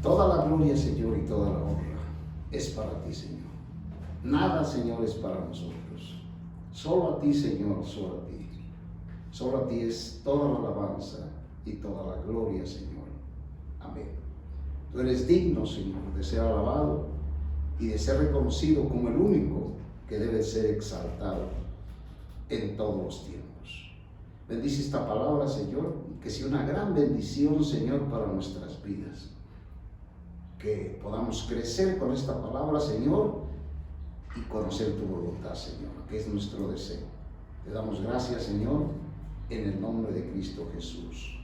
Toda la gloria, Señor, y toda la honra es para ti, Señor. Nada, Señor, es para nosotros. Solo a ti, Señor, solo a ti. Solo a ti es toda la alabanza y toda la gloria, Señor. Amén. Tú eres digno, Señor, de ser alabado y de ser reconocido como el único que debe ser exaltado en todos los tiempos. Bendice esta palabra, Señor, que sea una gran bendición, Señor, para nuestras vidas. Que podamos crecer con esta palabra, Señor, y conocer tu voluntad, Señor, que es nuestro deseo. Te damos gracias, Señor, en el nombre de Cristo Jesús.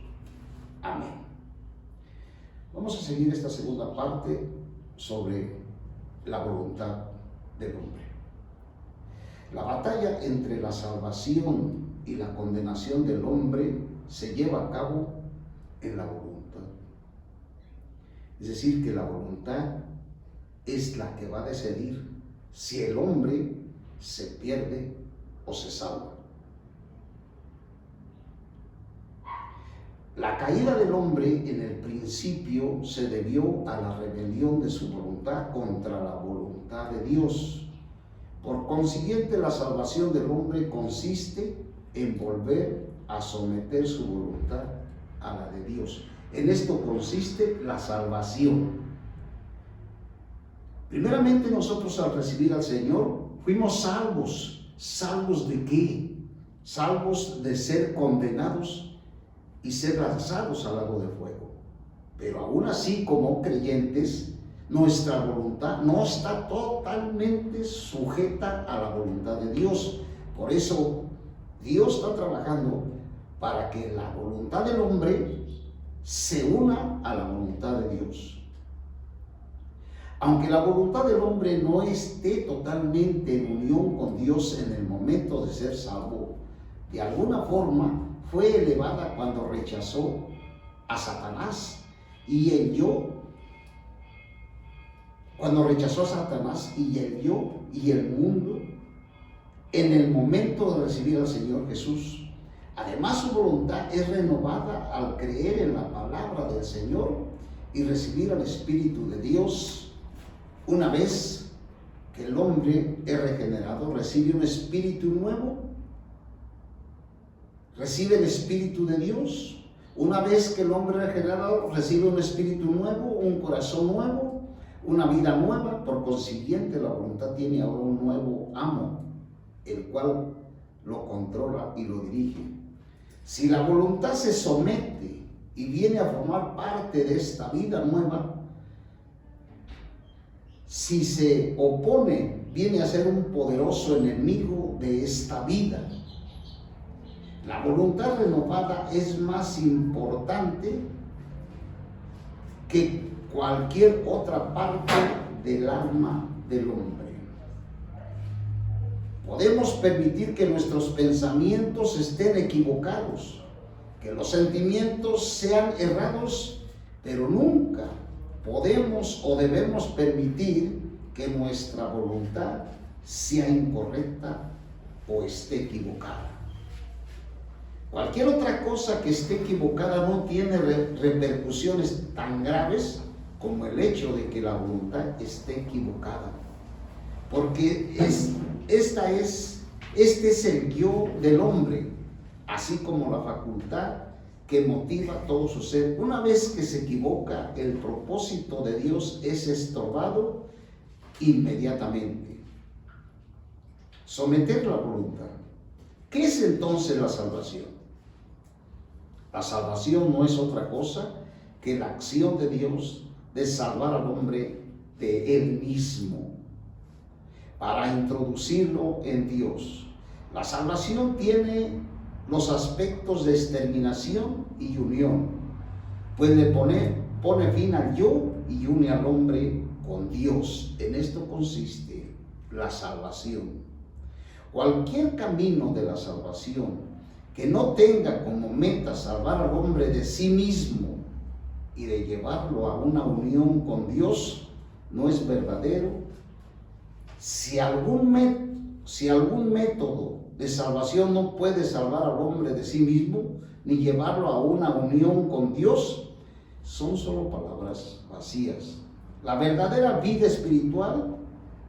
Amén. Vamos a seguir esta segunda parte sobre la voluntad del hombre. La batalla entre la salvación y la condenación del hombre se lleva a cabo en la voluntad. Es decir, que la voluntad es la que va a decidir si el hombre se pierde o se salva. La caída del hombre en el principio se debió a la rebelión de su voluntad contra la voluntad de Dios. Por consiguiente, la salvación del hombre consiste en volver a someter su voluntad a la de Dios. En esto consiste la salvación. Primeramente, nosotros al recibir al Señor fuimos salvos. ¿Salvos de qué? Salvos de ser condenados y ser lanzados al lago de fuego. Pero aún así, como creyentes, nuestra voluntad no está totalmente sujeta a la voluntad de Dios. Por eso Dios está trabajando para que la voluntad del hombre se una a la voluntad de Dios. Aunque la voluntad del hombre no esté totalmente en unión con Dios en el momento de ser salvo, de alguna forma fue elevada cuando rechazó a Satanás y el yo. Cuando rechazó a Satanás y el yo y el mundo en el momento de recibir al Señor Jesús. Además, su voluntad es renovada al creer en la palabra del Señor y recibir al Espíritu de Dios. Una vez que el hombre es regenerado, recibe un espíritu nuevo, recibe el Espíritu de Dios. Una vez que el hombre es regenerado, recibe un espíritu nuevo, un corazón nuevo, una vida nueva. Por consiguiente, la voluntad tiene ahora un nuevo amo, el cual lo controla y lo dirige. Si la voluntad se somete y viene a formar parte de esta vida nueva, si se opone, viene a ser un poderoso enemigo de esta vida. La voluntad renovada es más importante que cualquier otra parte del alma del hombre. Podemos permitir que nuestros pensamientos estén equivocados, que los sentimientos sean errados, pero nunca podemos o debemos permitir que nuestra voluntad sea incorrecta o esté equivocada. Cualquier otra cosa que esté equivocada no tiene repercusiones tan graves como el hecho de que la voluntad esté equivocada. Porque este es el yo del hombre, así como la facultad que motiva todo su ser. Una vez que se equivoca, el propósito de Dios es estorbado inmediatamente. Someter la voluntad. ¿Qué es entonces la salvación? La salvación no es otra cosa que la acción de Dios de salvar al hombre de él mismo, para introducirlo en Dios. La salvación tiene los aspectos de exterminación y unión, pues le pone fin al yo y une al hombre con Dios. En esto consiste la salvación. Cualquier camino de la salvación que no tenga como meta salvar al hombre de sí mismo y de llevarlo a una unión con Dios no es verdadero. Si algún método de salvación no puede salvar al hombre de sí mismo ni llevarlo a una unión con Dios, son solo palabras vacías. La verdadera vida espiritual,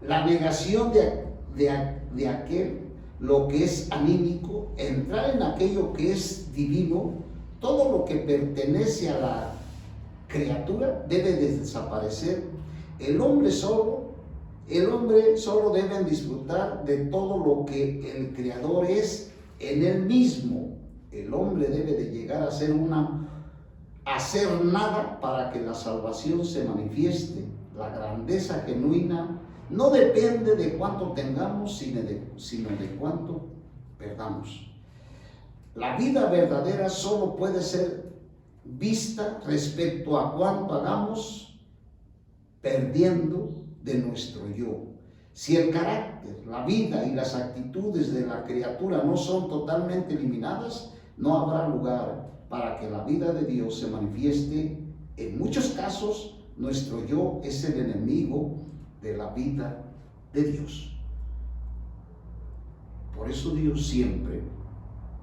la negación de aquel, lo que es anímico, entrar en aquello que es divino, todo lo que pertenece a la criatura debe de desaparecer. El hombre solo debe disfrutar de todo lo que el Creador es en él mismo. El hombre debe de llegar a ser hacer nada para que la salvación se manifieste. La grandeza genuina no depende de cuánto tengamos, sino de cuánto perdamos. La vida verdadera solo puede ser vista respecto a cuánto hagamos perdiendo de nuestro yo. Si el carácter, la vida y las actitudes de la criatura no son totalmente eliminadas, no habrá lugar para que la vida de Dios se manifieste. En muchos casos, nuestro yo es el enemigo de la vida de Dios. Por eso Dios siempre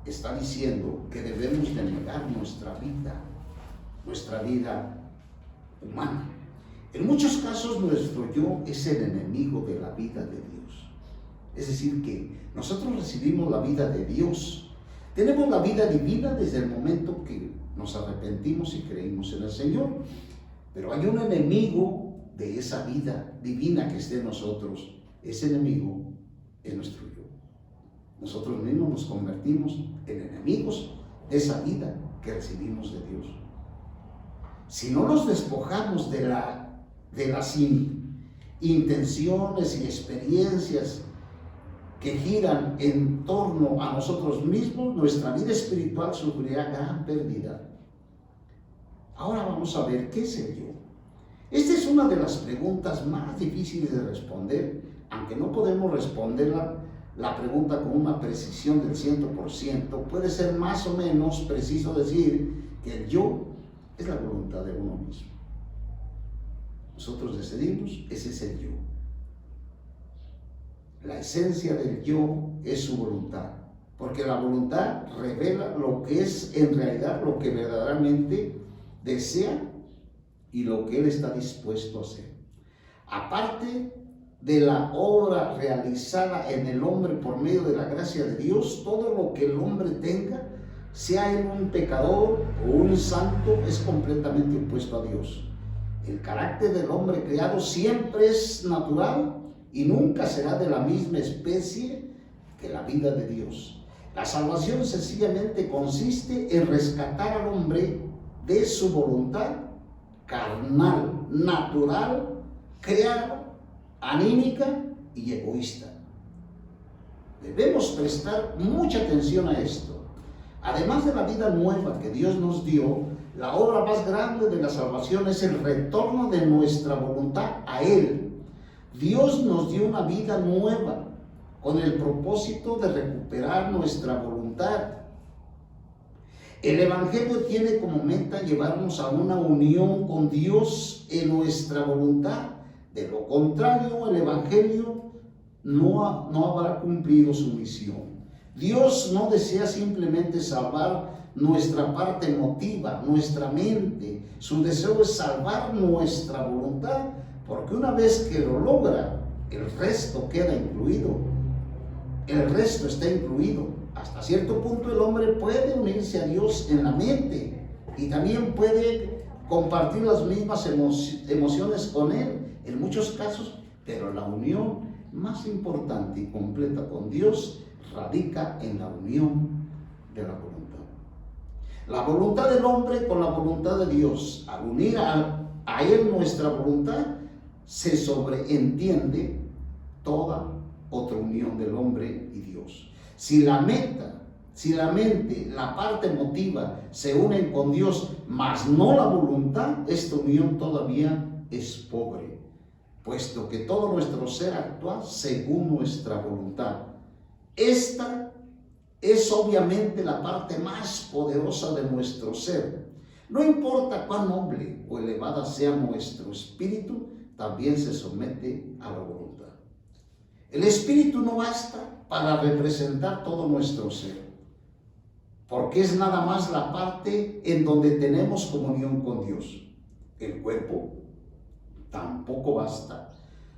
está diciendo que debemos de negar nuestra vida humana. En muchos casos nuestro yo es el enemigo de la vida de Dios. Es decir, que nosotros recibimos la vida de Dios. Tenemos la vida divina desde el momento que nos arrepentimos y creímos en el Señor. Pero hay un enemigo de esa vida divina que esté en nosotros. Ese enemigo es nuestro yo. Nosotros mismos nos convertimos en enemigos de esa vida que recibimos de Dios. Si no nos despojamos de las intenciones y experiencias que giran en torno a nosotros mismos, nuestra vida espiritual sufrirá gran pérdida. Ahora vamos a ver qué es el yo. Esta es una de las preguntas más difíciles de responder, aunque no podemos responderla la pregunta con una precisión del 100%, puede ser más o menos preciso decir que el yo es la voluntad de uno mismo. Nosotros decidimos, ese es el yo. La esencia del yo es su voluntad, porque la voluntad revela lo que es en realidad, lo que verdaderamente desea y lo que él está dispuesto a hacer. Aparte de la obra realizada en el hombre por medio de la gracia de Dios, todo lo que el hombre tenga, sea él un pecador o un santo, es completamente opuesto a Dios. El carácter del hombre creado siempre es natural y nunca será de la misma especie que la vida de Dios. La salvación sencillamente consiste en rescatar al hombre de su voluntad carnal, natural, creada, anímica y egoísta. Debemos prestar mucha atención a esto. Además de la vida nueva que Dios nos dio, la obra más grande de la salvación es el retorno de nuestra voluntad a Él. Dios nos dio una vida nueva con el propósito de recuperar nuestra voluntad. El Evangelio tiene como meta llevarnos a una unión con Dios en nuestra voluntad. De lo contrario, el Evangelio no habrá cumplido su misión. Dios no desea simplemente salvar nuestra parte emotiva, nuestra mente. Su deseo es salvar nuestra voluntad, porque una vez que lo logra, el resto queda incluido. El resto está incluido. Hasta cierto punto el hombre puede unirse a Dios en la mente y también puede compartir las mismas emociones con Él en muchos casos, pero la unión más importante y completa con Dios radica en la unión de la voluntad. La voluntad del hombre con la voluntad de Dios. Al unir a Él nuestra voluntad, se sobreentiende toda otra unión del hombre y Dios. Si la mente, la parte emotiva se unen con Dios, mas no la voluntad, esta unión todavía es pobre, puesto que todo nuestro ser actúa según nuestra voluntad. Esta es obviamente la parte más poderosa de nuestro ser. No importa cuán noble o elevada sea nuestro espíritu, también se somete a la voluntad. El espíritu no basta para representar todo nuestro ser, porque es nada más la parte en donde tenemos comunión con Dios. El cuerpo tampoco basta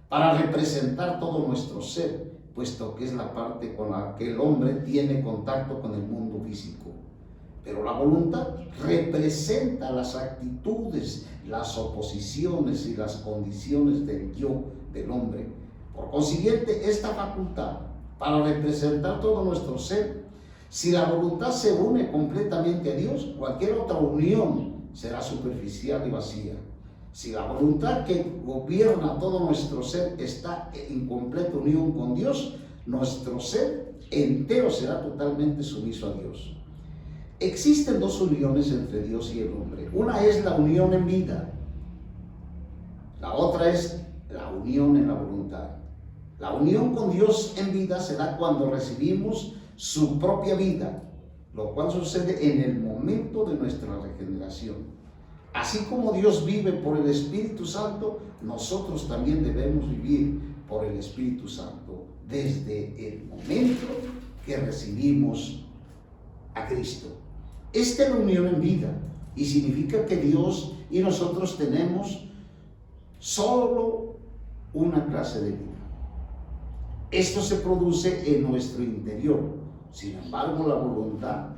para representar todo nuestro ser, puesto que es la parte con la que el hombre tiene contacto con el mundo físico. Pero la voluntad representa las actitudes, las oposiciones y las condiciones del yo del hombre. Por consiguiente, esta facultad para representar todo nuestro ser, si la voluntad se une completamente a Dios, cualquier otra unión será superficial y vacía. Si la voluntad que gobierna todo nuestro ser está en completa unión con Dios, nuestro ser entero será totalmente sumiso a Dios. Existen dos uniones entre Dios y el hombre. Una es la unión en vida. La otra es la unión en la voluntad. La unión con Dios en vida se da cuando recibimos su propia vida, lo cual sucede en el momento de nuestra regeneración. Así como Dios vive por el Espíritu Santo, nosotros también debemos vivir por el Espíritu Santo desde el momento que recibimos a Cristo. Esta es la unión en vida y significa que Dios y nosotros tenemos solo una clase de vida. Esto se produce en nuestro interior. Sin embargo, la voluntad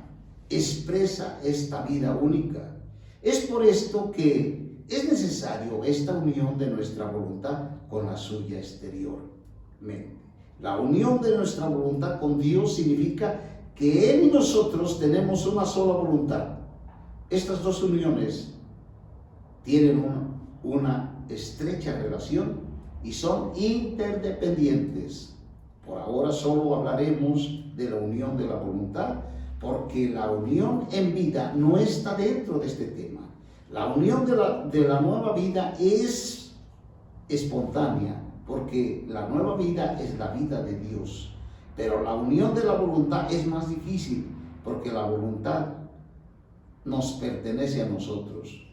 expresa esta vida única. Es por esto que es necesario esta unión de nuestra voluntad con la suya exteriormente. La unión de nuestra voluntad con Dios significa que Él y nosotros tenemos una sola voluntad. Estas dos uniones tienen una estrecha relación y son interdependientes. Por ahora solo hablaremos de la unión de la voluntad, porque la unión en vida no está dentro de este tema. La unión de la nueva vida es espontánea, porque la nueva vida es la vida de Dios. Pero la unión de la voluntad es más difícil, porque la voluntad nos pertenece a nosotros.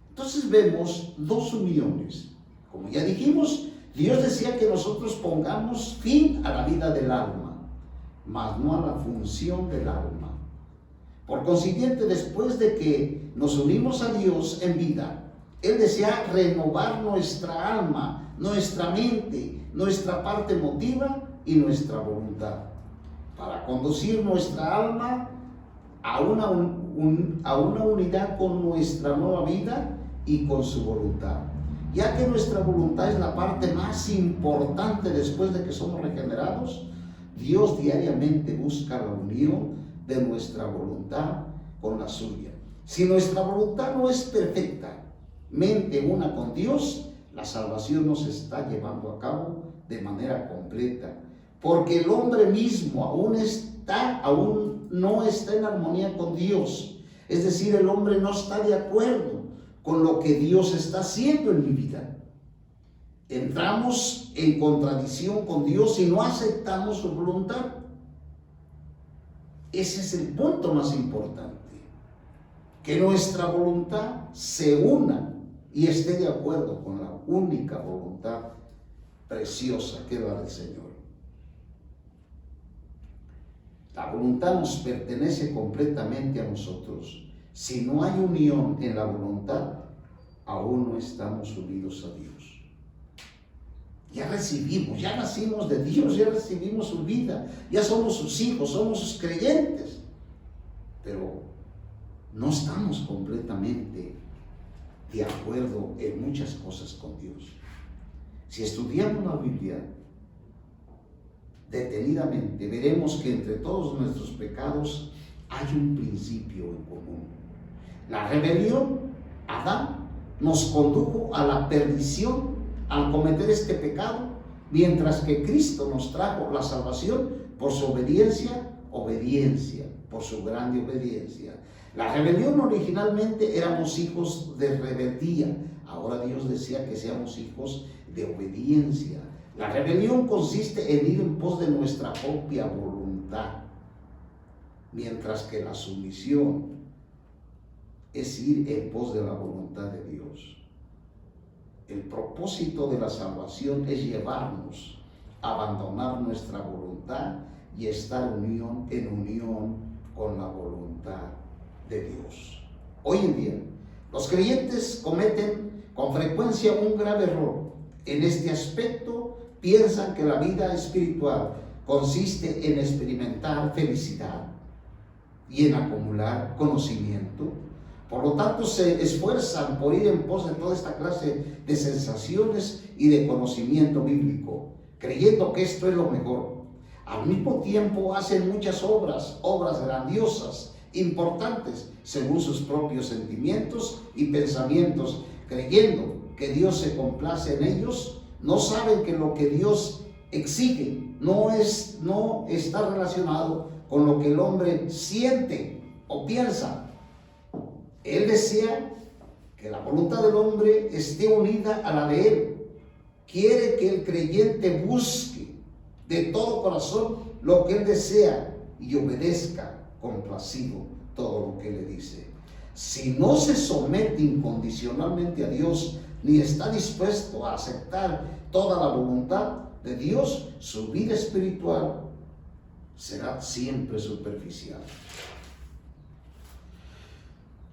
Entonces vemos dos uniones. Como ya dijimos, Dios decía que nosotros pongamos fin a la vida del alma, mas no a la función del alma. Por consiguiente, después de que nos unimos a Dios en vida, Él desea renovar nuestra alma, nuestra mente, nuestra parte emotiva y nuestra voluntad, para conducir nuestra alma a una unidad con nuestra nueva vida y con su voluntad. Ya que nuestra voluntad es la parte más importante después de que somos regenerados, Dios diariamente busca la unión de nuestra voluntad con la suya. Si nuestra voluntad no es perfectamente una con Dios, la salvación no se está llevando a cabo de manera completa, porque el hombre mismo aún no está en armonía con Dios. Es decir, el hombre no está de acuerdo con lo que Dios está haciendo en mi vida. Entramos en contradicción con Dios y no aceptamos su voluntad. Ese es el punto más importante, que nuestra voluntad se una y esté de acuerdo con la única voluntad preciosa que es la del Señor. La voluntad nos pertenece completamente a nosotros. Si no hay unión en la voluntad, aún no estamos unidos a Dios. Ya recibimos, ya nacimos de Dios, ya recibimos su vida, ya somos sus hijos, somos sus creyentes, pero no estamos completamente de acuerdo en muchas cosas con Dios. Si estudiamos la Biblia detenidamente, veremos que entre todos nuestros pecados hay un principio en común. La rebelión, Adán, nos condujo a la perdición al cometer este pecado, mientras que Cristo nos trajo la salvación por su obediencia, por su grande obediencia. La rebelión originalmente éramos hijos de rebeldía, ahora Dios desea que seamos hijos de obediencia. La rebelión consiste en ir en pos de nuestra propia voluntad, mientras que la sumisión es ir en pos de la voluntad de Dios. El propósito de la salvación es llevarnos a abandonar nuestra voluntad y estar en unión con la voluntad de Dios. Hoy en día, los creyentes cometen con frecuencia un grave error. En este aspecto piensan que la vida espiritual consiste en experimentar felicidad y en acumular conocimiento. Por lo tanto, se esfuerzan por ir en pos de toda esta clase de sensaciones y de conocimiento bíblico, creyendo que esto es lo mejor. Al mismo tiempo hacen muchas obras grandiosas, importantes, según sus propios sentimientos y pensamientos, creyendo que Dios se complace en ellos. No saben que lo que Dios exige no está relacionado con lo que el hombre siente o piensa. Él desea que la voluntad del hombre esté unida a la de él. Quiere que el creyente busque de todo corazón lo que él desea y obedezca complacido todo lo que le dice. Si no se somete incondicionalmente a Dios, ni está dispuesto a aceptar toda la voluntad de Dios, su vida espiritual será siempre superficial.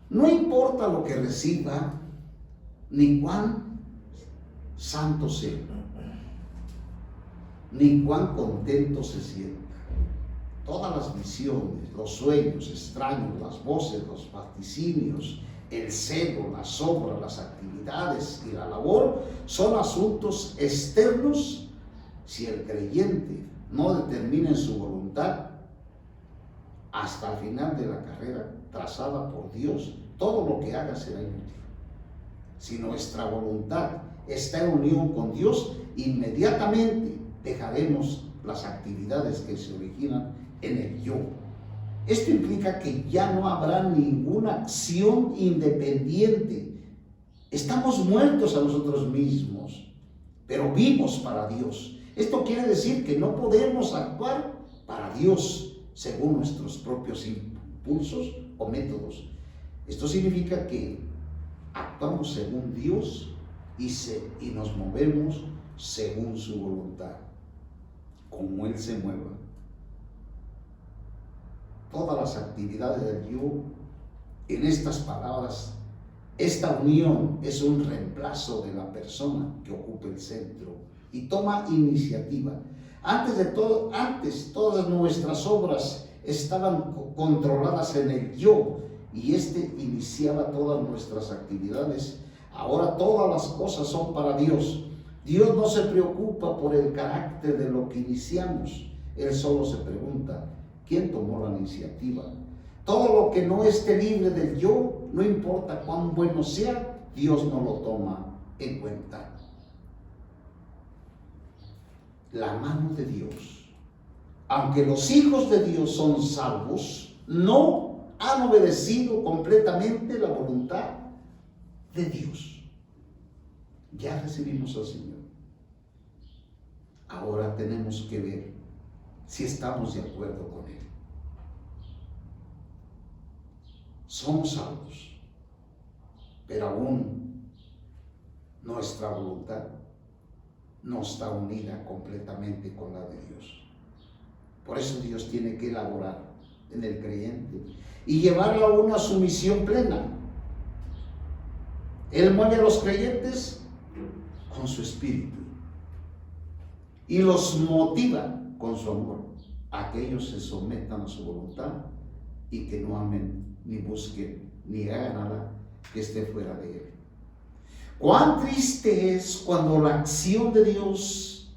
No importa lo que reciba, ni cuán santo sea, ni cuán contento se sienta. Todas las visiones, los sueños extraños, las voces, los vaticinios, el celo, las obras, las actividades y la labor son asuntos externos si el creyente no determina en su voluntad hasta el final de la carrera trazada por Dios. Todo lo que haga será inútil. Si nuestra voluntad está en unión con Dios, inmediatamente dejaremos las actividades que se originan en el yo. Esto implica que ya no habrá ninguna acción independiente. Estamos muertos a nosotros mismos, pero vivos para Dios. Esto quiere decir que no podemos actuar para Dios según nuestros propios impulsos o métodos. Esto significa que actuamos según Dios y nos movemos según su voluntad, como Él se mueva. Todas las actividades del yo, en estas palabras, esta unión es un reemplazo de la persona que ocupa el centro y toma iniciativa. Antes todas nuestras obras estaban controladas en el yo y este iniciaba todas nuestras actividades. Ahora todas las cosas son para Dios. Dios no se preocupa por el carácter de lo que iniciamos. Él solo se pregunta: ¿quién tomó la iniciativa? Todo lo que no esté libre del yo, no importa cuán bueno sea, Dios no lo toma en cuenta. La mano de Dios. Aunque los hijos de Dios son salvos, no han obedecido completamente la voluntad de Dios. Ya recibimos al Señor. Ahora tenemos que ver si estamos de acuerdo con Él. Somos salvos, pero aún nuestra voluntad no está unida completamente con la de Dios. Por eso Dios tiene que elaborar en el creyente y llevarlo a una sumisión plena. Él mueve a los creyentes con su espíritu y los motiva con su amor a que ellos se sometan a su voluntad y que no amen, ni busquen, ni hagan nada que esté fuera de Él. Cuán triste es cuando la acción de Dios,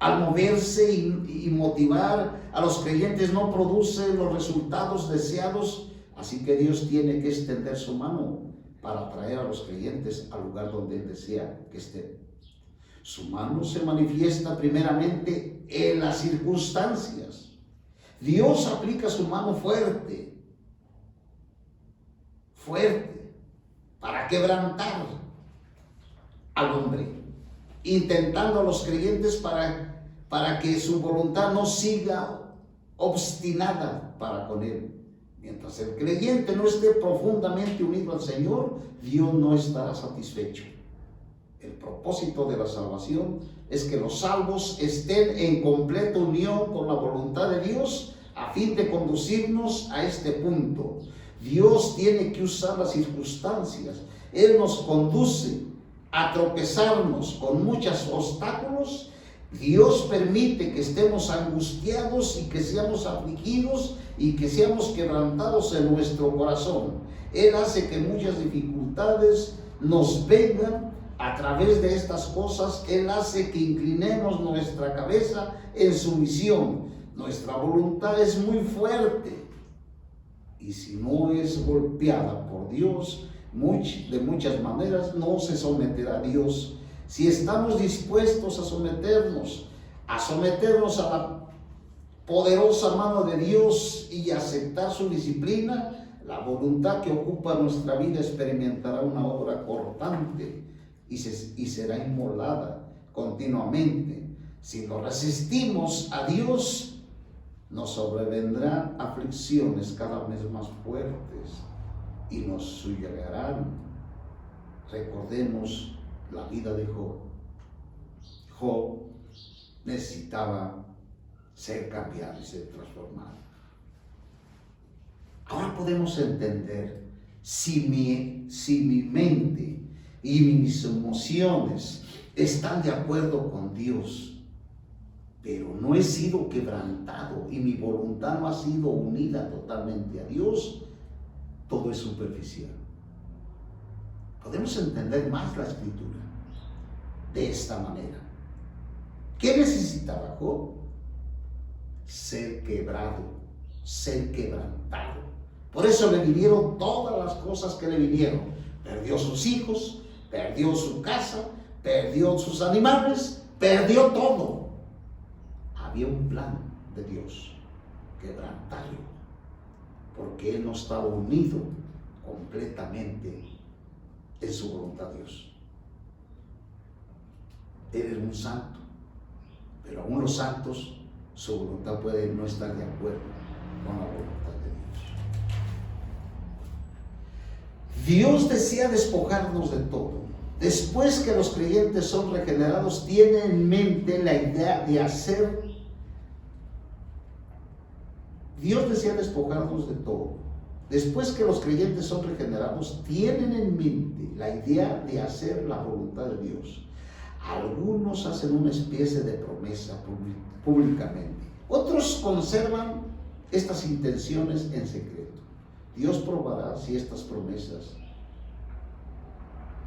al moverse y motivar a los creyentes, no produce los resultados deseados. Así que Dios tiene que extender su mano para traer a los creyentes al lugar donde Él desea que estén. Su mano se manifiesta primeramente en las circunstancias. Dios aplica su mano fuerte, para quebrantar al hombre, intentando a los creyentes para que su voluntad no siga obstinada para con Él. Mientras el creyente no esté profundamente unido al Señor, Dios no estará satisfecho. El propósito de la salvación es que los salvos estén en completa unión con la voluntad de Dios a fin de conducirnos a este punto. Dios tiene que usar las circunstancias. Él nos conduce a tropezarnos con muchos obstáculos, Dios permite que estemos angustiados y que seamos afligidos y que seamos quebrantados en nuestro corazón. Él hace que muchas dificultades nos vengan a través de estas cosas. Él hace que inclinemos nuestra cabeza en sumisión. Nuestra voluntad es muy fuerte y si no es golpeada por Dios de muchas maneras, no se someterá a Dios. Si estamos dispuestos a someternos a la poderosa mano de Dios y aceptar su disciplina, la voluntad que ocupa nuestra vida experimentará una obra cortante y será inmolada continuamente. Si lo resistimos a Dios, nos sobrevendrán aflicciones cada vez más fuertes y nos sublevarán. Recordemos la vida de Job. Job necesitaba ser cambiado y ser transformado. Ahora podemos entender si mi mente y mis emociones están de acuerdo con Dios, pero no he sido quebrantado y mi voluntad no ha sido unida totalmente a Dios, todo es superficial. Podemos entender más la Escritura de esta manera. ¿Qué necesitaba Job? Ser quebrado, ser quebrantado. Por eso le vinieron todas las cosas que le vinieron. Perdió sus hijos, perdió su casa, perdió sus animales, perdió todo. Había un plan de Dios, quebrantarlo, porque él no estaba unido completamente en su voluntad a Dios. Él era un santo, pero aún los santos, su voluntad puede no estar de acuerdo con la voluntad de Dios. Dios desea despojarnos de todo. Después que los creyentes son regenerados, tienen en mente la idea de hacer. Dios desea despojarnos de todo. Después que los creyentes son regenerados, tienen en mente la idea de hacer la voluntad de Dios. Algunos hacen una especie de promesa públicamente. Otros conservan estas intenciones en secreto. Dios probará si estas promesas,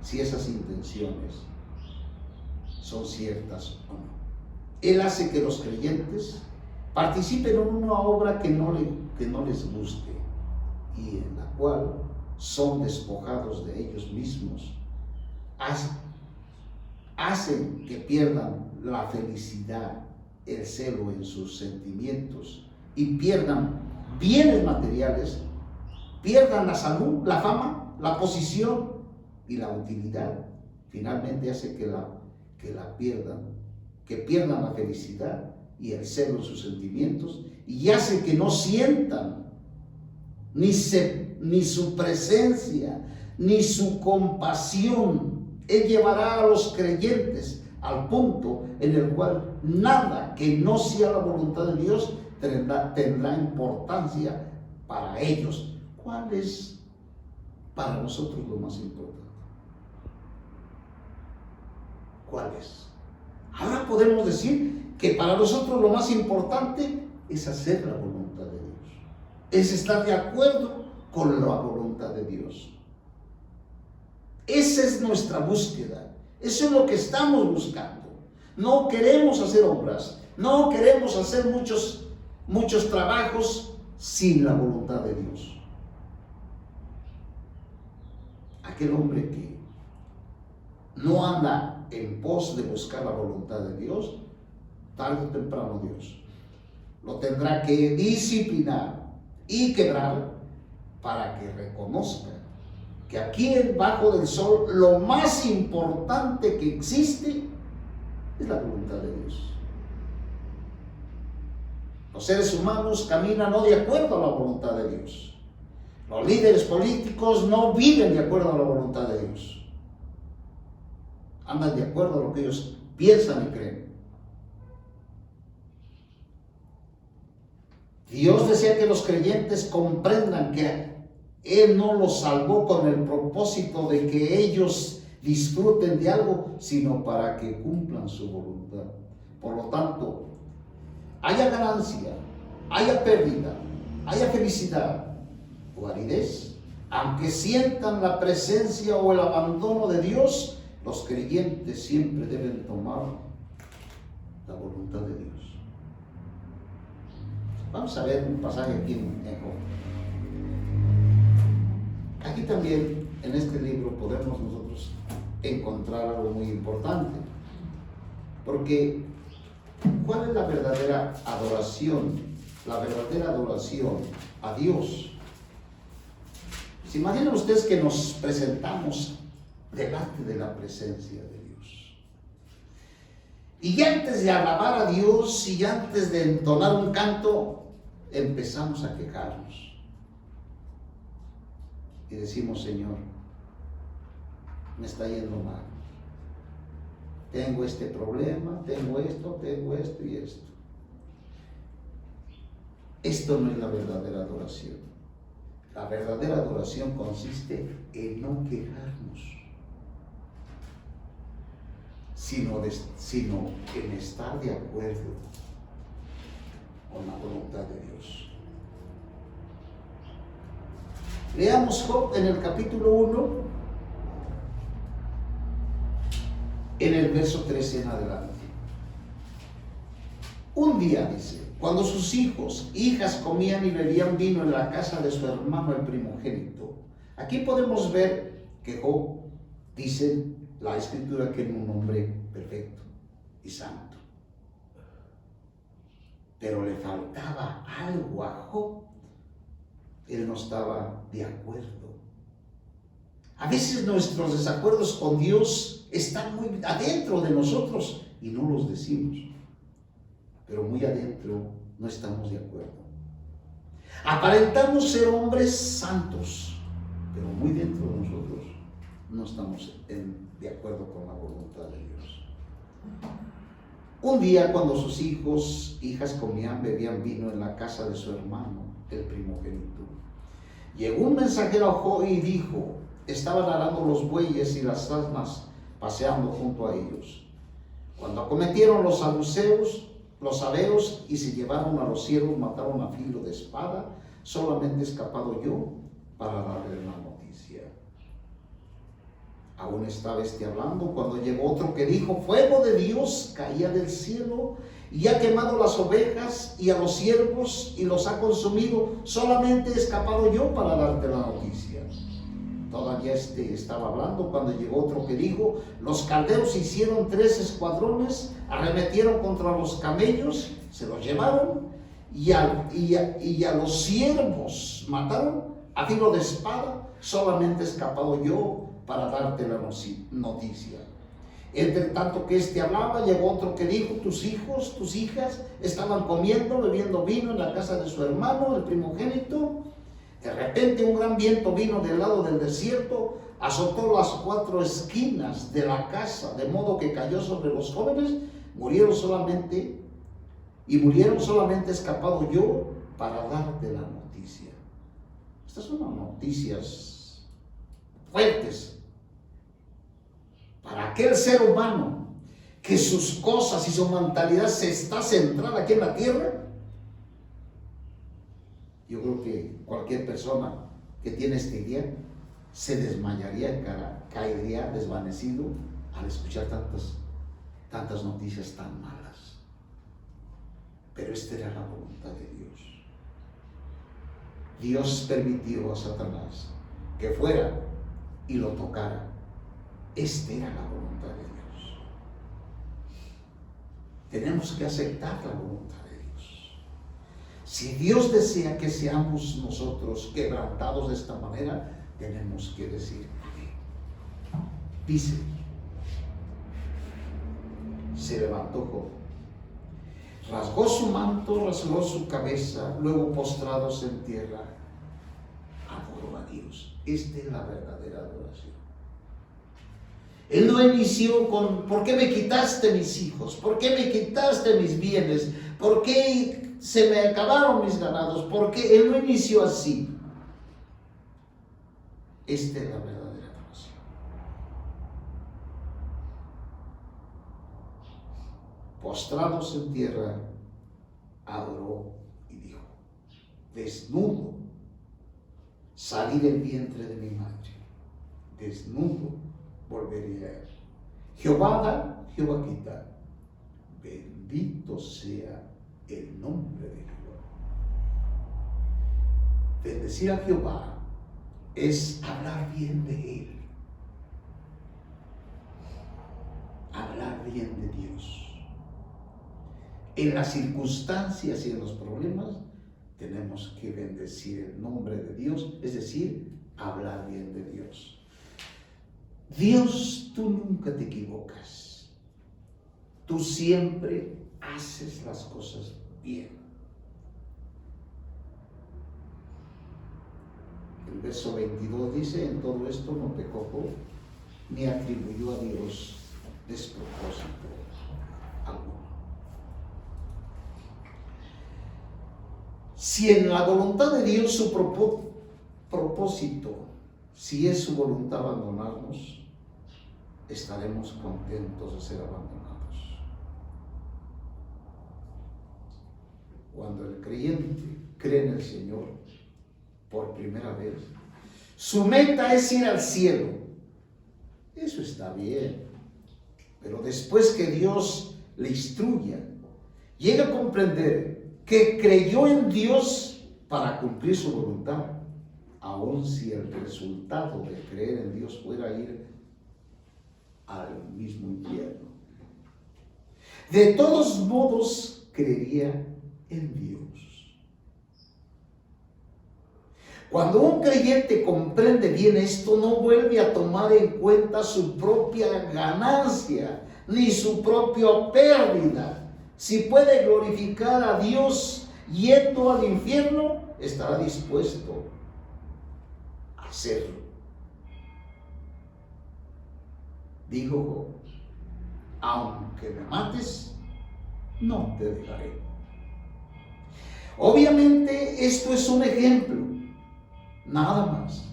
si esas intenciones son ciertas o no. Él hace que los creyentes participen en una obra que no les guste y en la cual son despojados de ellos mismos. Hacen que pierdan la felicidad, el celo en sus sentimientos y pierdan bienes materiales, pierdan la salud, la fama, la posición y la utilidad. Finalmente hace que pierdan la felicidad y el celo en sus sentimientos y hace que no sientan ni su presencia, ni su compasión. Él llevará a los creyentes al punto en el cual nada que no sea la voluntad de Dios tendrá importancia para ellos. ¿Cuál es para nosotros lo más importante? ¿Cuál es? Ahora podemos decir que para nosotros lo más importante es hacer la voluntad de Dios. Es estar de acuerdo con la voluntad de Dios. Esa es nuestra búsqueda. Eso es lo que estamos buscando. No queremos hacer obras. No queremos hacer muchos trabajos sin la voluntad de Dios. Aquel hombre que no anda en pos de buscar la voluntad de Dios, tarde o temprano Dios lo tendrá que disciplinar y quebrar para que reconozca que aquí debajo del sol lo más importante que existe es la voluntad de Dios. Los seres humanos caminan no de acuerdo a la voluntad de Dios. Los líderes políticos no viven de acuerdo a la voluntad de Dios. Andan de acuerdo a lo que ellos piensan y creen. Dios desea que los creyentes comprendan que Él no los salvó con el propósito de que ellos disfruten de algo, sino para que cumplan su voluntad. Por lo tanto, haya ganancia, haya pérdida, haya felicidad o aridez, aunque sientan la presencia o el abandono de Dios, los creyentes siempre deben tomar la voluntad de Dios. Vamos a ver un pasaje aquí en Job. Aquí también, en este libro, podemos nosotros encontrar algo muy importante. Porque, ¿cuál es la verdadera adoración? La verdadera adoración a Dios. ¿Se imaginan ustedes que nos presentamos delante de la presencia de Dios? Y antes de alabar a Dios y antes de entonar un canto, empezamos a quejarnos. Y decimos, Señor, me está yendo mal. Tengo este problema, tengo esto y esto. Esto no es la verdadera adoración. La verdadera adoración consiste en no quejarnos, sino en estar de acuerdo con la voluntad de Dios. Leamos Job en el capítulo 1, en el verso 13 en adelante. Un día, dice, cuando sus hijos, hijas comían y bebían vino en la casa de su hermano el primogénito. Aquí podemos ver que Job, dice la escritura, que era un hombre perfecto y santo. Pero le faltaba algo a Job. Él no estaba de acuerdo. A veces nuestros desacuerdos con Dios están muy adentro de nosotros y no los decimos. Pero muy adentro no estamos de acuerdo. Aparentamos ser hombres santos, pero muy dentro de nosotros no estamos de acuerdo con la voluntad de Dios. Un día, cuando sus hijos, hijas comían, bebían vino en la casa de su hermano, el primogénito, llegó un mensajero a Job y dijo: estaban arando los bueyes y las asnas paseando junto a ellos, cuando acometieron los sabeos y se llevaron a los siervos, mataron a filo de espada. Solamente he escapado yo para darle la noticia. Aún estaba hablando cuando llegó otro que dijo: fuego de Dios caía del cielo y ha quemado las ovejas y a los siervos y los ha consumido. Solamente he escapado yo para darte la noticia. Todavía estaba hablando cuando llegó otro que dijo: los caldeos hicieron 3 escuadrones, arremetieron contra los camellos, se los llevaron y a los siervos mataron a filo de espada. Solamente he escapado yo para darte la noticia. Entre tanto que hablaba, llegó otro que dijo: tus hijos, tus hijas estaban comiendo, bebiendo vino en la casa de su hermano, el primogénito. De repente un gran viento vino del lado del desierto, azotó las 4 esquinas de la casa, de modo que cayó sobre los jóvenes. Murieron solamente escapado yo para darte la noticia. Estas son las noticias fuertes para aquel ser humano que sus cosas y su mentalidad se está centrada aquí en la tierra. Yo creo que cualquier persona que tiene esta idea se desmayaría, caería desvanecido al escuchar tantas noticias tan malas. Pero esta era la voluntad de Dios. Dios permitió a Satanás que fuera y lo tocara. Esta era la voluntad de Dios. Tenemos que aceptar la voluntad de Dios. Si Dios desea que seamos nosotros quebrantados de esta manera, tenemos que decir amén. Dice: se levantó Job, rasgó su manto, rasgó su cabeza, luego postrados en tierra, adoró a Dios. Esta es la verdadera adoración. Él no inició con: ¿por qué me quitaste mis hijos? ¿Por qué me quitaste mis bienes? ¿Por qué se me acabaron mis ganados? Porque Él no inició así. Esta es la verdadera adoración. postrados en tierra, adoró y dijo: desnudo salí del vientre de mi madre, desnudo volveré a él. Jehová da, Jehová quita, bendito sea el nombre de Jehová. Bendecir a Jehová es hablar bien de él, hablar bien de Dios. En las circunstancias y en los problemas tenemos que bendecir el nombre de Dios, es decir, hablar bien de Dios. Dios, tú nunca te equivocas. Tú siempre haces las cosas bien. El verso 22 dice: en todo esto no pecó ni atribuyó a Dios despropósito alguno. Si en la voluntad de Dios su propósito, si es su voluntad abandonarnos, estaremos contentos de ser abandonados. Cuando el creyente cree en el Señor por primera vez, su meta es ir al cielo. Eso está bien, pero después que Dios le instruya, llega a comprender que creyó en Dios para cumplir su voluntad, aun si el resultado de creer en Dios fuera ir al mismo infierno. De todos modos, creería en Dios. Cuando un creyente comprende bien esto, no vuelve a tomar en cuenta su propia ganancia, ni su propia pérdida. Si puede glorificar a Dios yendo al infierno, estará dispuesto a hacerlo. Dijo Job: aunque me mates, no te dejaré. Obviamente esto es un ejemplo, nada más.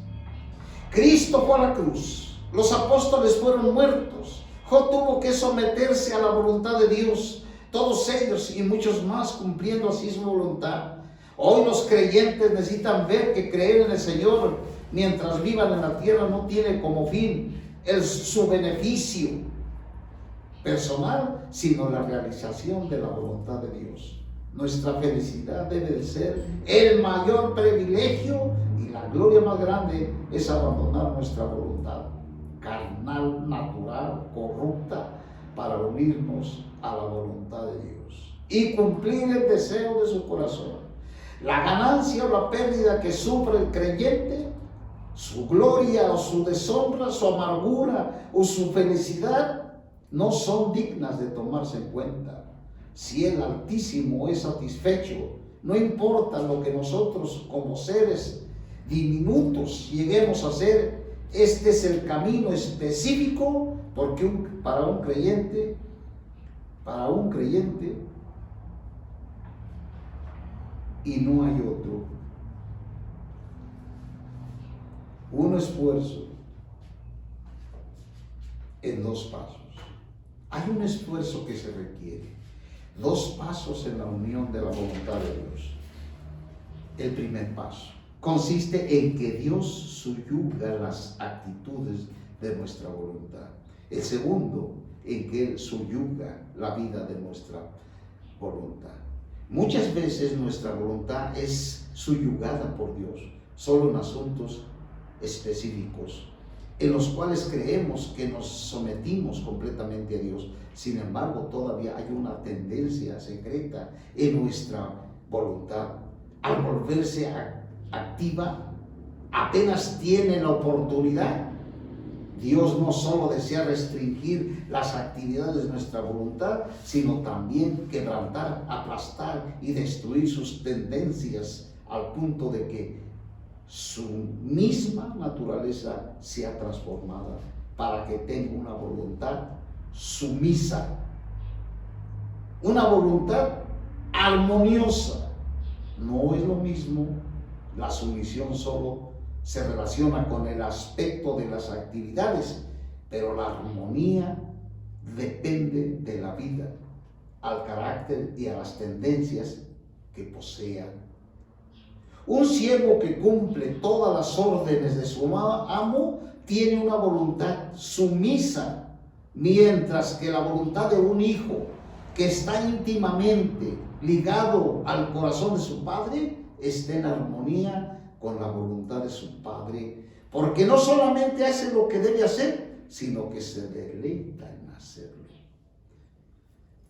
Cristo fue a la cruz, los apóstoles fueron muertos, Job tuvo que someterse a la voluntad de Dios, todos ellos y muchos más cumpliendo así su voluntad. Hoy los creyentes necesitan ver que creer en el Señor mientras vivan en la tierra no tiene como fin su beneficio personal, sino la realización de la voluntad de Dios. Nuestra felicidad debe de ser el mayor privilegio, y la gloria más grande es abandonar nuestra voluntad carnal, natural, corrupta, para unirnos a la voluntad de Dios y cumplir el deseo de su corazón. La ganancia o la pérdida que sufre el creyente, su gloria o su deshonra, su amargura o su felicidad, no son dignas de tomarse en cuenta. Si el Altísimo es satisfecho, no importa lo que nosotros como seres diminutos lleguemos a ser. Este es el camino específico, porque para un creyente, y no hay otro. Un esfuerzo en dos pasos. Hay un esfuerzo que se requiere. Dos pasos en la unión de la voluntad de Dios. El primer paso consiste en que Dios subyuga las actitudes de nuestra voluntad. El segundo, en que Él subyuga la vida de nuestra voluntad. Muchas veces nuestra voluntad es subyugada por Dios, solo en asuntos específicos, en los cuales creemos que nos sometimos completamente a Dios. Sin embargo, todavía hay una tendencia secreta en nuestra voluntad. Al volverse activa, apenas tiene la oportunidad. Dios no solo desea restringir las actividades de nuestra voluntad, sino también quebrantar, aplastar y destruir sus tendencias al punto de que su misma naturaleza sea transformada para que tenga una voluntad sumisa, una voluntad armoniosa. No es lo mismo. La sumisión solo se relaciona con el aspecto de las actividades, pero la armonía depende de la vida. al carácter y a las tendencias que posea. Un siervo que cumple todas las órdenes de su amo tiene una voluntad sumisa, mientras que la voluntad de un hijo que está íntimamente ligado al corazón de su padre está en armonía con la voluntad de su padre, porque no solamente hace lo que debe hacer, sino que se deleita en hacerlo.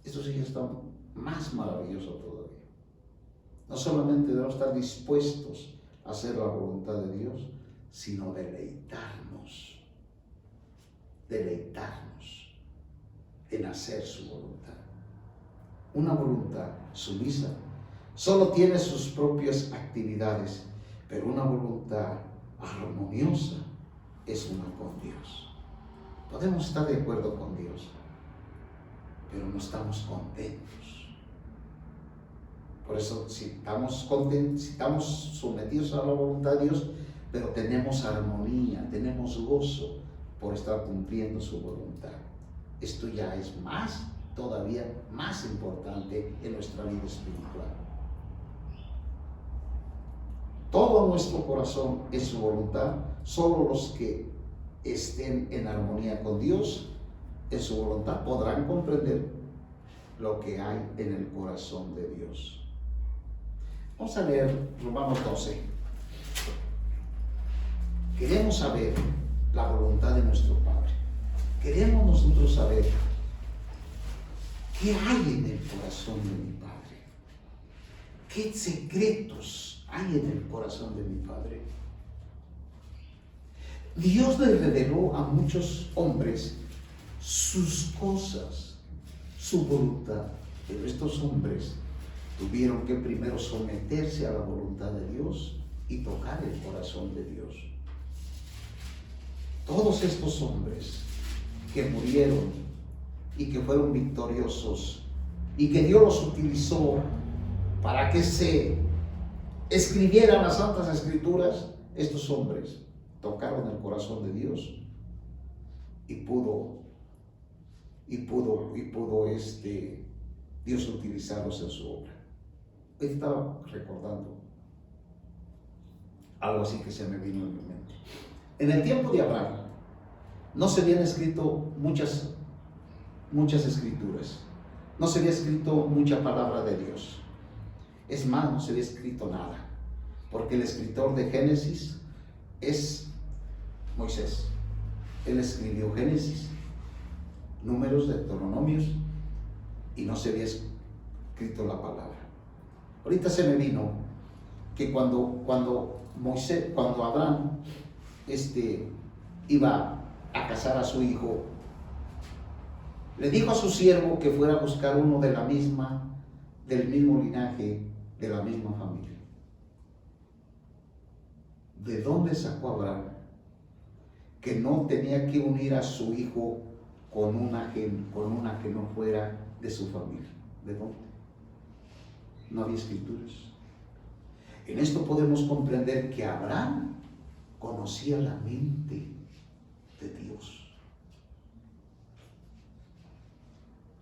Esto sí está más maravilloso todavía. No solamente debemos estar dispuestos a hacer la voluntad de Dios, sino deleitarnos en hacer su voluntad. Una voluntad sumisa solo tiene sus propias actividades, pero una voluntad armoniosa es una con Dios. Podemos estar de acuerdo con Dios, pero no estamos contentos. Por eso, si estamos sometidos a la voluntad de Dios, pero tenemos armonía, tenemos gozo por estar cumpliendo su voluntad. Esto ya es todavía más importante en nuestra vida espiritual. Todo nuestro corazón es su voluntad. Solo los que estén en armonía con Dios, en su voluntad, podrán comprender lo que hay en el corazón de Dios. Vamos a leer Romanos 12. Queremos saber la voluntad de nuestro Padre. Queremos nosotros saber qué hay en el corazón de mi Padre. ¿Qué secretos hay en el corazón de mi Padre? Dios le reveló a muchos hombres sus cosas, su voluntad, pero estos hombres tuvieron que primero someterse a la voluntad de Dios y tocar el corazón de Dios. Todos estos hombres que murieron y que fueron victoriosos y que Dios los utilizó para que se escribieran las Santas Escrituras, estos hombres tocaron el corazón de Dios y pudo Dios utilizarlos en su obra. Hoy estaba recordando algo así que se me vino en mi mente. En el tiempo de Abraham no se habían escrito muchas escrituras, no se había escrito mucha palabra de Dios. Es más, no se había escrito nada, porque el escritor de Génesis es Moisés. Él escribió Génesis, Números, Deuteronomios, y no se había escrito la palabra. Ahorita se me vino que cuando Abraham iba a casar a su hijo, le dijo a su siervo que fuera a buscar uno del mismo linaje, de la misma familia. ¿De dónde sacó Abraham que no tenía que unir a su hijo con una que no fuera de su familia? ¿De dónde? No había escrituras. En esto podemos comprender que Abraham conocía la mente de Dios.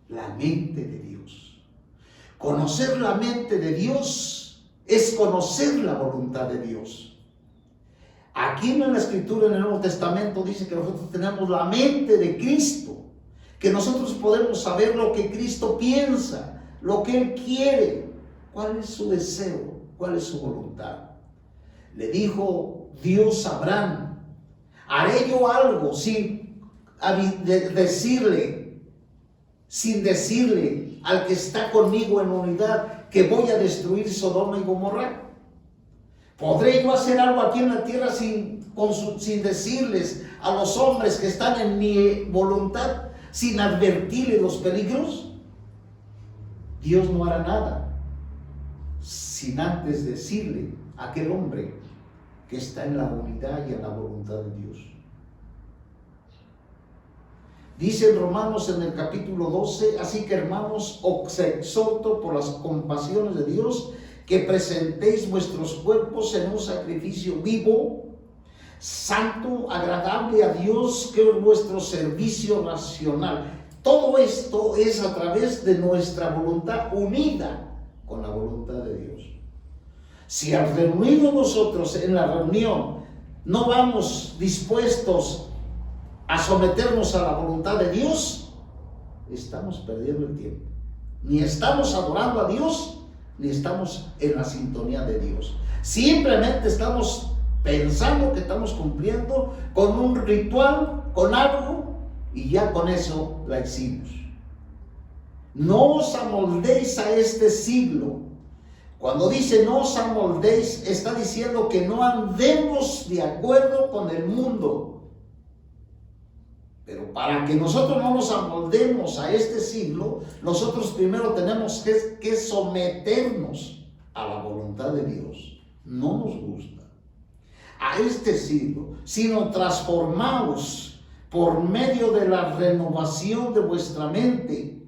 La mente de Dios. Conocer la mente de Dios es conocer la voluntad de Dios. Aquí en la Escritura, en el Nuevo Testamento, dice que nosotros tenemos la mente de Cristo, que nosotros podemos saber lo que Cristo piensa, lo que Él quiere, cuál es su deseo, cuál es su voluntad. Le dijo Dios a Abraham: haré yo algo sin decirle al que está conmigo en unidad que voy a destruir Sodoma y Gomorra. ¿Podré yo hacer algo aquí en la tierra sin decirles a los hombres que están en mi voluntad, sin advertirles los peligros? Dios no hará nada sin antes decirle a aquel hombre que está en la unidad y en la voluntad de Dios. Dice en Romanos en el capítulo 12: así que, hermanos, os exhorto por las compasiones de Dios que presentéis vuestros cuerpos en un sacrificio vivo, santo, agradable a Dios, que es vuestro servicio racional. Todo esto es a través de nuestra voluntad unida con la voluntad de Dios. Si al reunirnos nosotros en la reunión no vamos dispuestos a someternos a la voluntad de Dios, estamos perdiendo el tiempo. Ni estamos adorando a Dios, ni estamos en la sintonía de Dios. Simplemente estamos pensando que estamos cumpliendo con un ritual, con algo, y ya con eso la hicimos. No os amoldéis a este siglo. Cuando dice no os amoldéis, está diciendo que no andemos de acuerdo con el mundo. Pero para que nosotros no nos amoldemos a este siglo, nosotros primero tenemos que someternos a la voluntad de Dios. No nos gusta a este siglo, sino transformaos por medio de la renovación de vuestra mente,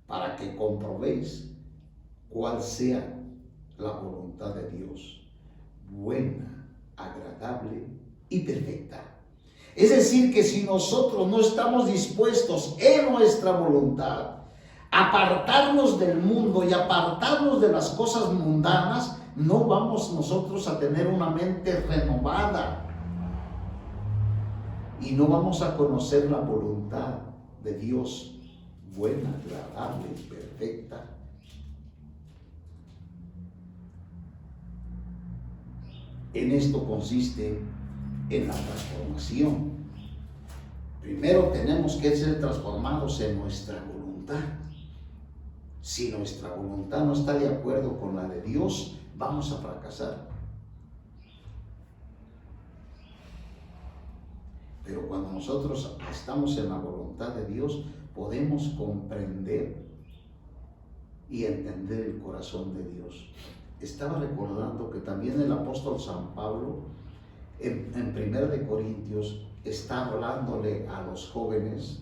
para que comprobéis cuál sea la voluntad de Dios, buena, agradable y perfecta. Es decir, que si nosotros no estamos dispuestos en nuestra voluntad a apartarnos del mundo y apartarnos de las cosas mundanas, no vamos nosotros a tener una mente renovada y no vamos a conocer la voluntad de Dios, buena, agradable y perfecta. En esto consiste en la transformación. Primero tenemos que ser transformados en nuestra voluntad. Si nuestra voluntad no está de acuerdo con la de Dios, vamos a fracasar. Pero cuando nosotros estamos en la voluntad de Dios, podemos comprender y entender el corazón de Dios. Estaba recordando que también el apóstol San Pablo en 1 Corintios está hablándole a los jóvenes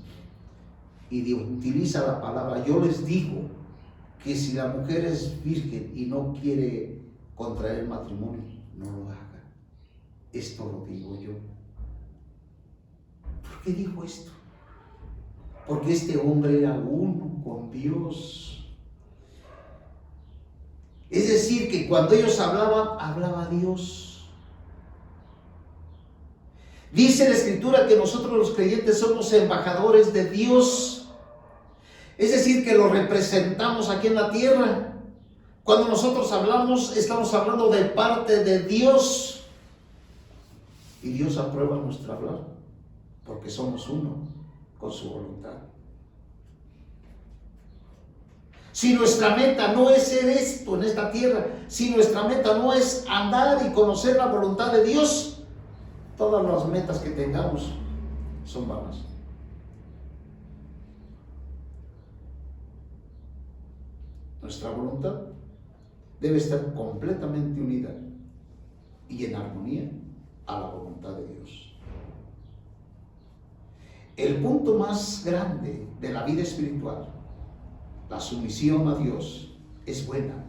y utiliza la palabra: yo les digo que si la mujer es virgen y no quiere contraer matrimonio, no lo haga. Esto lo digo yo. ¿Por qué dijo esto? Porque este hombre era uno con Dios. Es decir, que cuando ellos hablaban, hablaba Dios. Dice la Escritura que nosotros los creyentes somos embajadores de Dios. Es decir, que lo representamos aquí en la tierra. Cuando nosotros hablamos, estamos hablando de parte de Dios. Y Dios aprueba nuestro hablar, porque somos uno con su voluntad. Si nuestra meta no es ser esto en esta tierra, si nuestra meta no es andar y conocer la voluntad de Dios, todas las metas que tengamos son vanas. Nuestra voluntad debe estar completamente unida y en armonía a la voluntad de Dios. El punto más grande de la vida espiritual, la sumisión a Dios, es buena,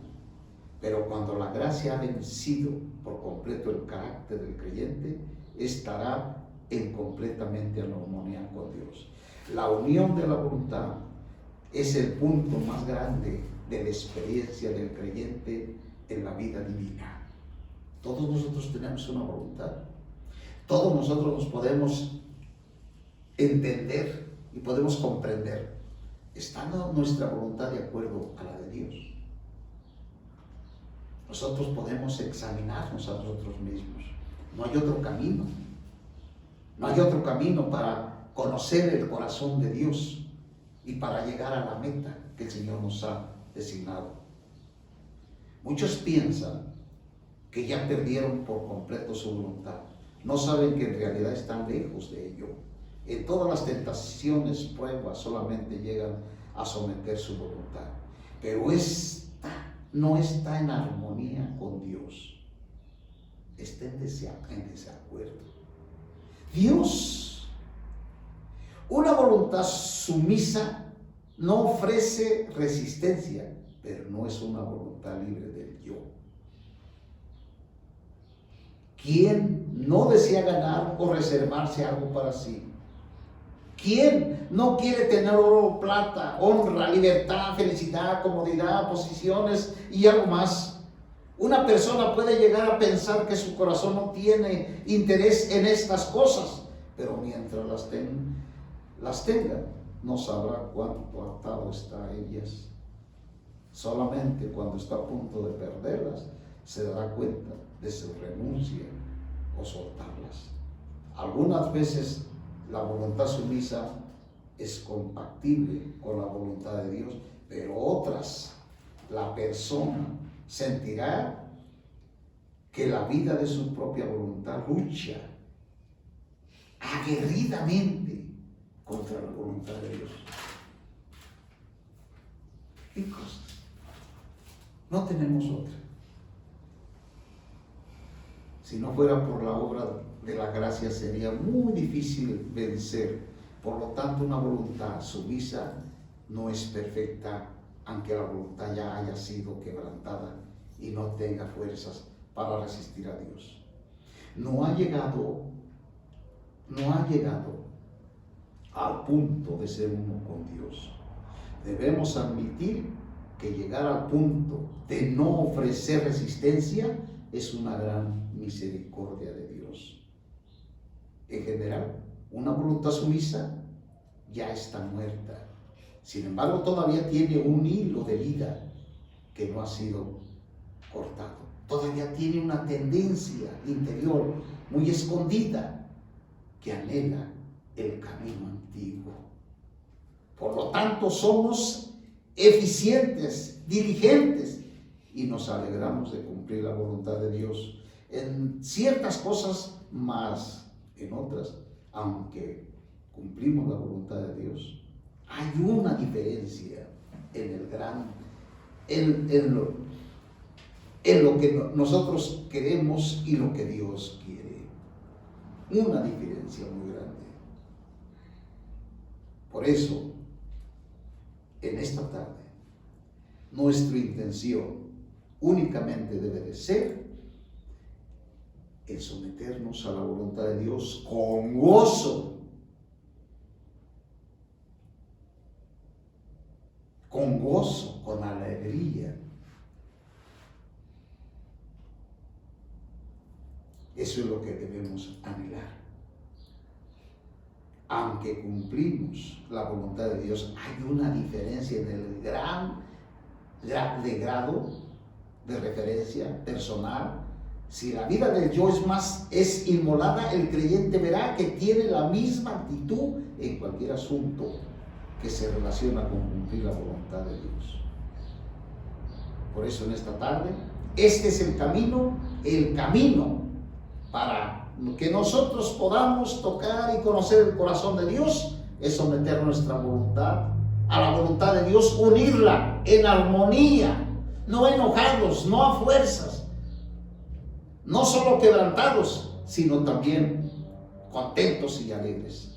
pero cuando la gracia ha vencido por completo el carácter del creyente, estará en completamente armonía con Dios. La unión de la voluntad es el punto más grande de la experiencia del creyente en la vida divina. Todos nosotros tenemos una voluntad. Todos nosotros nos podemos entender y podemos comprender, estando nuestra voluntad de acuerdo a la de Dios. Nosotros podemos examinarnos a nosotros mismos. No hay otro camino. No hay otro camino para conocer el corazón de Dios y para llegar a la meta que el Señor nos ha designado. Muchos piensan que ya perdieron por completo su voluntad. No saben que en realidad están lejos de ello. En todas las tentaciones, pruebas, solamente llegan a someter su voluntad. Pero esta no está en armonía con Dios. Está en desacuerdo. Dios, una voluntad sumisa, no ofrece resistencia, pero no es una voluntad libre del yo. Quien no desea ganar o reservarse algo para sí, ¿Quién no quiere tener oro, plata, honra, libertad, felicidad, comodidad, posiciones y algo más? Una persona puede llegar a pensar que su corazón no tiene interés en estas cosas, pero mientras las tenga, no sabrá cuánto atado está a ellas. Solamente cuando está a punto de perderlas, se dará cuenta de su renuncia o soltarlas. Algunas veces la voluntad sumisa es compatible con la voluntad de Dios, pero otras, la persona sentirá que la vida de su propia voluntad lucha aguerridamente contra la voluntad de Dios. Hijos, no tenemos otra. Si no fuera por la obra de la gracia, sería muy difícil vencer. Por lo tanto, una voluntad sumisa no es perfecta, aunque la voluntad ya haya sido quebrantada y no tenga fuerzas para resistir a Dios. No ha llegado al punto de ser uno con Dios. Debemos admitir que llegar al punto de no ofrecer resistencia es una gran misericordia de Dios. En general, una voluntad sumisa ya está muerta. Sin embargo, todavía tiene un hilo de vida que no ha sido cortado. Todavía tiene una tendencia interior muy escondida que anhela el camino antiguo. Por lo tanto, somos eficientes, diligentes y nos alegramos de cumplir la voluntad de Dios en ciertas cosas, más en otras, aunque cumplimos la voluntad de Dios, hay una diferencia en lo que nosotros queremos y lo que Dios quiere. Una diferencia muy grande. Por eso, en esta tarde, nuestra intención únicamente debe de ser el someternos a la voluntad de Dios con gozo, con alegría. Eso es lo que debemos anhelar. Aunque cumplimos la voluntad de Dios, hay una diferencia en el grado de referencia personal. Si la vida del yo es inmolada, el creyente verá que tiene la misma actitud en cualquier asunto que se relaciona con cumplir la voluntad de Dios. Por eso en esta tarde, este es el camino para que nosotros podamos tocar y conocer el corazón de Dios, es someter nuestra voluntad a la voluntad de Dios, unirla en armonía, no enojados, no a fuerzas, no solo quebrantados, sino también contentos y alegres.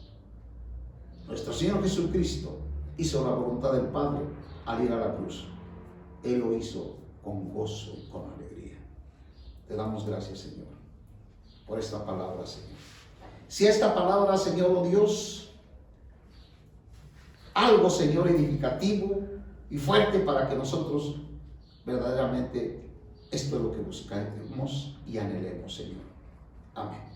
Nuestro Señor Jesucristo hizo la voluntad del Padre al ir a la cruz. Él lo hizo con gozo y con alegría. Te damos gracias, Señor, por esta palabra, Señor. Si esta palabra, Señor, oh Dios, algo, Señor, edificativo y fuerte para que nosotros verdaderamente esto es lo que buscamos y anhelemos, Señor. Amén.